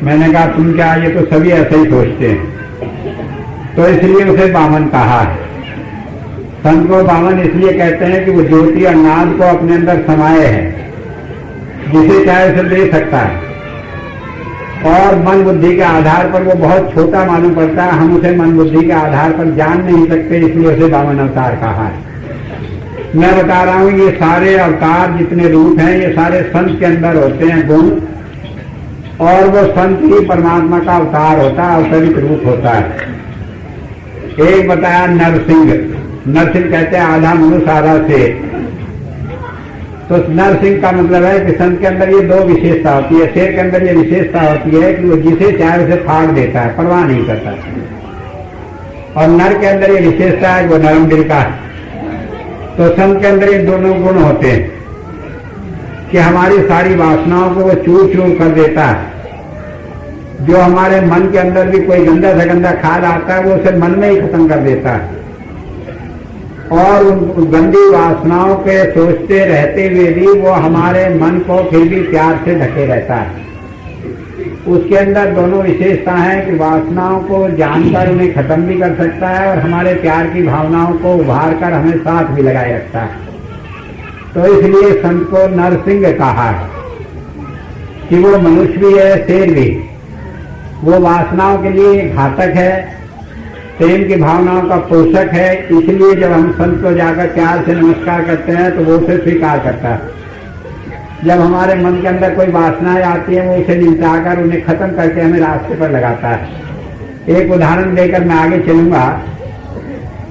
मैंने कहा तुम क्या, ये तो सभी ऐसे ही सोचते हैं। तो इसलिए उसे बामन कहा है। संत को बामन इसलिए कहते हैं कि वो ज्योति और नाद को अपने अंदर समाये है, जिसे चाहे उसे दे सकता है, और मन बुद्धि के आधार पर वो बहुत छोटा मालूम पड़ता है। हम उसे मन बुद्धि के आधार पर जान नहीं सकते, इसलिए उसे बामन अवतार कहा है। मैं बता रहा हूं ये सारे अवतार जितने रूप हैं ये सारे संत के अंदर होते हैं गुण, और वो संत ही परमात्मा का अवतार होता है, अवतरित रूप होता है। एक बताया नरसिंह, नरसिंह कहते हैं आधा मनुष्य आधा शेर। तो नरसिंह का मतलब है कि संत के अंदर ये दो विशेषता होती है। शेर के अंदर ये विशेषता होती है कि वो जिसे चाहे उसे फाड़ देता है, परवाह नहीं करता। और नर के अंदर ये विशेषता है वो नरम दिल का है। तो संत के अंदर ये दोनों गुण होते हैं कि हमारी सारी वासनाओं को वो चूर चूर कर देता है। जो हमारे मन के अंदर भी कोई गंदा से गंदा ख्याल आता है वो उसे मन में ही खत्म कर देता है, और उन गंदी वासनाओं के सोचते रहते हुए भी वो हमारे मन को फिर भी प्यार से ढके रहता है। उसके अंदर दोनों विशेषता है कि वासनाओं को जानकर उन्हें खत्म भी कर सकता है और हमारे प्यार की भावनाओं को उभार कर हमें साथ भी लगाए रखता है। तो इसलिए संत को नरसिंह कहा है कि वो मनुष्य भी है, शेर भी। वो वासनाओं के लिए घातक है, प्रेम की भावनाओं का पोषक है। इसलिए जब हम संत को जाकर प्यार से नमस्कार करते हैं तो वो उसे स्वीकार करता है। जब हमारे मन के अंदर कोई वासनाएं आती हैं वो उसे निपटाकर उन्हें खत्म करके हमें रास्ते पर लगाता है। एक उदाहरण देकर मैं आगे चलूंगा।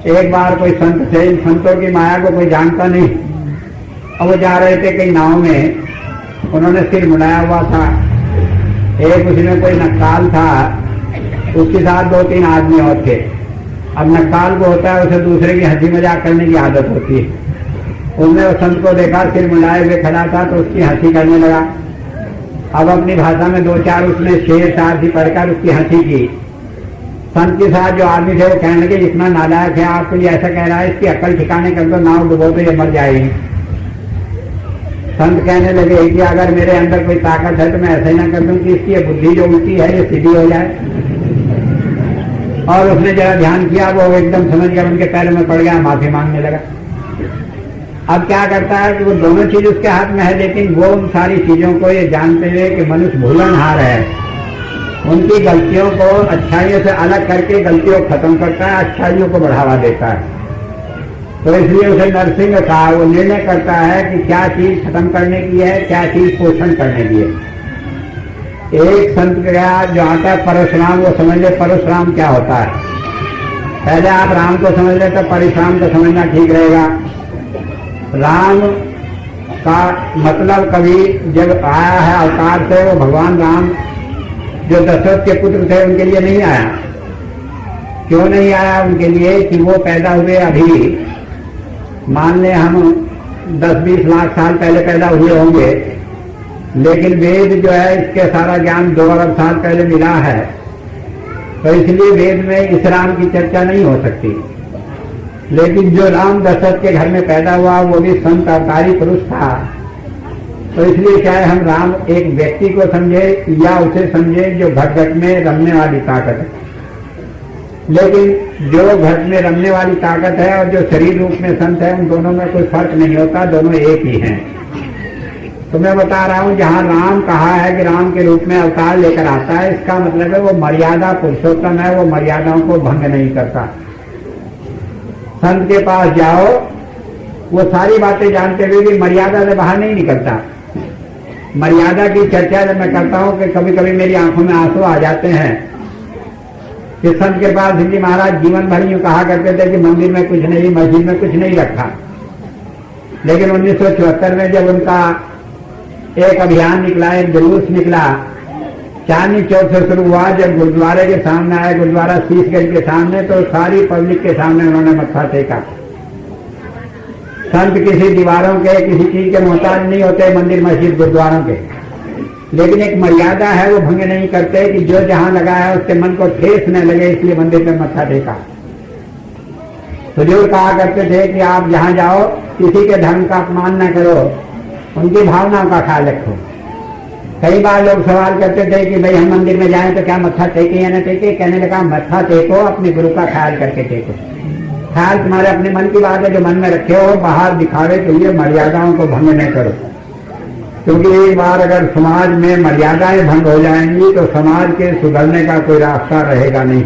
एक बार कोई संत थे, इन संतों की माया को कोई जानता नहीं, और वो जा रहे थे कई नाव में, उन्होंने सिर मुड़ाया हुआ था। एक उसमें कोई नक्काल था, उसके साथ 2-3 आदमी और थे। अब नक्काल को होता है उसे दूसरे की हंसी मजाक करने की आदत होती है। उसने उस संत को देखा, सिर मुड़ाए हुए खड़ा था तो उसकी हंसी करने लगा। अब अपनी भाषा में 2-4 उसने शेर शार पढ़कर उसकी हंसी की। संत के साथ जो आदमी थे वो कहने लगे इतना नालायक है, आपको ये ऐसा कह रहा है, इसकी अकल ठिकाने कर दो, नाव डुबो तो ये मर जाएगी। संत कहने लगे कि अगर मेरे अंदर कोई ताकत है तो मैं ऐसा ही ना कर दूं कि इसकी बुद्धि जो उल्टी है ये सीधी हो जाए। और उसने जरा ध्यान किया, वो एकदम समझ गया, उनके पैरों में पड़ गया, माफी मांगने लगा। अब क्या करता है कि वो दोनों चीज उसके हाथ में है, लेकिन वो उन सारी चीजों को ये जानते हुए कि मनुष्य भूलनहार है, उनकी गलतियों को अच्छाइयों से अलग करके गलतियों को खत्म करता है, अच्छाइयों को बढ़ावा देता है। तो इसलिए उसे नरसिंह कहा। वो निर्णय करता है कि क्या चीज खत्म करने की है, क्या चीज पोषण करने की है। एक संत गया जो आता है परशुराम, वो समझ ले परशुराम क्या होता है। पहले आप राम को समझ ले तो परशुराम को समझना ठीक रहेगा। राम का मतलब कभी जब आया है अवतार से, वो भगवान राम जो दशरथ के पुत्र थे उनके लिए नहीं आया। क्यों नहीं आया उनके लिए कि वो पैदा हुए अभी, मान ले हम 10-20 लाख साल पहले पैदा हुए होंगे, लेकिन वेद जो है इसके सारा ज्ञान 2 अरब साल पहले मिला है। तो इसलिए वेद में इस राम की चर्चा नहीं हो सकती। लेकिन जो राम दशरथ के घर में पैदा हुआ वो भी संत अवतारी पुरुष था। तो इसलिए चाहे हम राम एक व्यक्ति को समझे या उसे समझे जो घट घट में रमने वाली ताकत है, लेकिन जो घट में रमने वाली ताकत है और जो शरीर रूप में संत है, उन दोनों में कोई फर्क नहीं होता, दोनों एक ही हैं। तो मैं बता रहा हूं जहां राम कहा है कि राम के रूप में अवतार लेकर आता है, इसका मतलब है वो मर्यादा पुरुषोत्तम है, वो मर्यादाओं को भंग नहीं करता। संत के पास जाओ, वो सारी बातें जानते हुए भी मर्यादा से बाहर नहीं निकलता। मर्यादा की चर्चा जब मैं करता हूं कि कभी कभी मेरी आंखों में आंसू आ जाते हैं कि संत के पास जी महाराज जीवन भर यूं कहा करते थे कि मंदिर में कुछ नहीं, मस्जिद में कुछ नहीं रखा, लेकिन 1974 में जब उनका एक अभियान निकला, एक जुलूस निकला, चांदनी चौक से शुरू हुआ, जब गुरुद्वारे के सामने आए, गुरुद्वारा शीशगंज के सामने, तो सारी पब्लिक के सामने उन्होंने मत्था टेका। संत किसी दीवारों के, किसी चीज के मोहताज नहीं होते, मंदिर मस्जिद गुरुद्वारों के, लेकिन एक मर्यादा है, वो भंग नहीं करते कि जो जहां लगा है उसके मन को ठेस न लगे, इसलिए मंदिर में मत्था टेका। हुजूर कहा करते थे कि आप जहां जाओ किसी के धर्म का अपमान न करो, उनकी भावनाओं का ख्याल रखो। कई बार लोग सवाल करते थे कि भाई हम मंदिर में जाएं तो क्या मत्था टेके या न टेके। कहने लगा मत्था टेको, अपने गुरु का ख्याल करके टेको। ख्याल तुम्हारे अपने मन की बात है, जो मन में रखे हो, बाहर दिखावे के लिए मर्यादाओं को भंग न करो, क्योंकि एक बार अगर समाज में मर्यादाएं भंग हो जाएंगी तो समाज के सुधरने का कोई रास्ता रहेगा नहीं।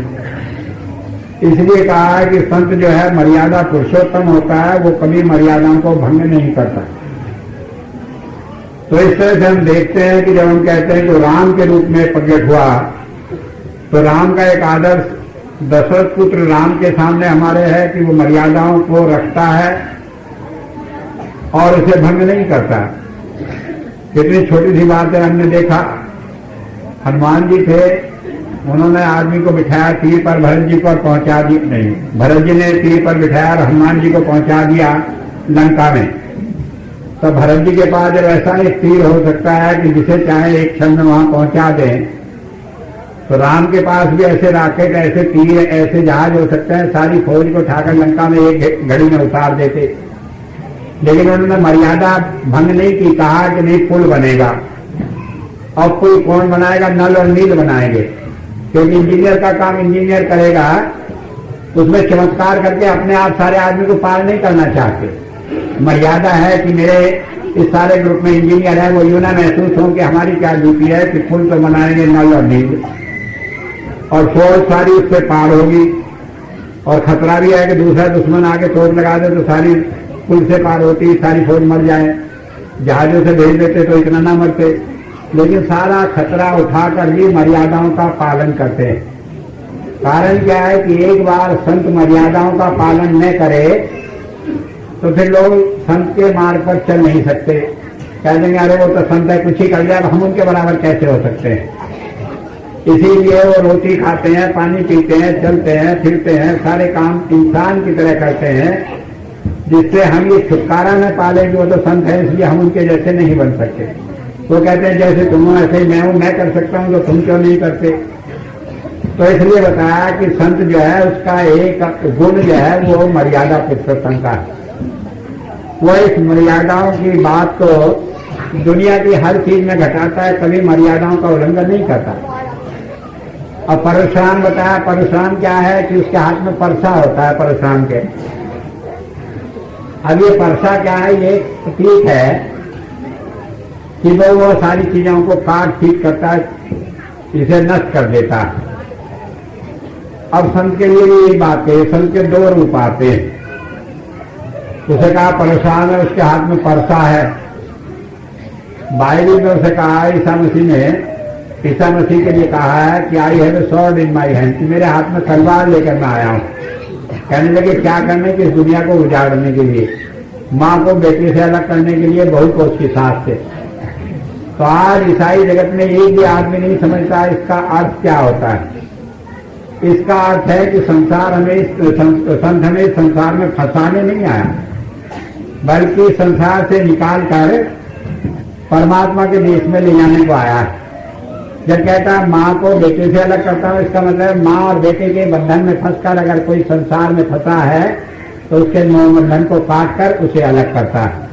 इसलिए कहा है कि संत जो है मर्यादा पुरुषोत्तम होता है, वो कभी मर्यादाओं को भंग नहीं करता। तो इस तरह से हम देखते हैं कि जब हम कहते हैं कि राम के रूप में प्रकट हुआ, तो राम का एक आदर्श दशरथ पुत्र राम के सामने हमारे है कि वो मर्यादाओं को रखता है और उसे भंग नहीं करता। कितनी छोटी सी बात है, हमने देखा हनुमान जी थे, उन्होंने आदमी को बिठाया तीर पर, भरत जी पर पहुंचा दी नहीं, भरत जी ने तीर पर बिठाया और हनुमान जी को पहुंचा दिया लंका में। तो भरत जी के पास जब ऐसा एक तीर हो सकता है कि जिसे चाहे एक क्षण में वहां पहुंचा दें, तो राम के पास भी ऐसे रॉकेट, ऐसे तीर, ऐसे जहाज हो सकते हैं, सारी फौज को उठाकर लंका में एक घड़ी में उतार देते। लेकिन उन्होंने मर्यादा भंग नहीं की, कहा कि नहीं पुल बनेगा। अब पुल कौन बनाएगा? नल और नील बनाएंगे, क्योंकि इंजीनियर का काम इंजीनियर करेगा, उसमें चमत्कार करके अपने आप सारे आदमी को पार नहीं करना चाहते। मर्यादा है कि मेरे इस सारे ग्रुप में इंजीनियर है, वो यूं ना महसूस हो कि हमारी क्या ड्यूटी है कि पुल तो बनाएंगे नल और नील, और फौज सारी उससे पार होगी। और खतरा भी है कि दूसरा दुश्मन आके तोड़ लगा दे तो सारी पुल से पार होती, सारी फौज मर जाए। जहाजों से भेज देते तो इतना ना मरते, लेकिन सारा खतरा उठाकर भी मर्यादाओं का पालन करते हैं। कारण क्या है कि एक बार संत मर्यादाओं का पालन न करे तो फिर लोग संत के मार्ग पर चल नहीं सकते। कह देंगे अरे वो तो संत है, कुछ ही कर लिया, हम उनके बराबर कैसे हो सकते हैं। इसीलिए वो रोटी खाते हैं, पानी पीते हैं, चलते हैं, फिरते हैं, सारे काम इंसान की तरह करते हैं, जिससे हम ये छुटकारा न पाले कि वो तो संत है इसलिए हम उनके जैसे नहीं बन सकते। वो कहते हैं जैसे तुम हो ऐसे ही मैं हूं, मैं कर सकता हूं तो तुम क्यों नहीं करते। तो इसलिए बताया कि संत जो है उसका एक गुण जो है वो मर्यादा पुरुषोत्तम का है। वो इस मर्यादाओं की बात को दुनिया की हर चीज में घटाता है, कभी मर्यादाओं का उल्लंघन नहीं करता। और परशुराम बताया, परशुराम क्या है कि उसके हाथ में परसा होता है परशुराम के। अब ये परसा क्या है? ये प्रतीक है कि वो सारी चीजों को काट पीट करता है, इसे नष्ट कर देता है। अब संत के लिए भी यही बात है, संत के दो रूप आते हैं। उसे कहा परशुराम है, उसके हाथ में परसा है। बाइबल में उसे कहा है, ईसा मसीह के लिए कहा है कि I have a sword in my hand, कि मेरे हाथ में तलवार लेकर मैं आया हूं। कहने लगे क्या करने की? इस दुनिया को उजाड़ने के लिए, माँ को बेटी से अलग करने के लिए बहू को उसकी सास से। तो आज ईसाई जगत में एक भी आदमी नहीं समझता इसका अर्थ क्या होता है। इसका अर्थ है कि संसार संत हमें संसार में फंसाने नहीं आया, बल्कि संसार से निकाल कर परमात्मा के देश में ले जाने को आया है। जब कहता है माँ को बेटे से अलग करता हूं, इसका मतलब माँ और बेटे के बंधन में फंसकर अगर कोई संसार में फंसा है तो उसके मोह बंधन को काट कर उसे अलग करता है।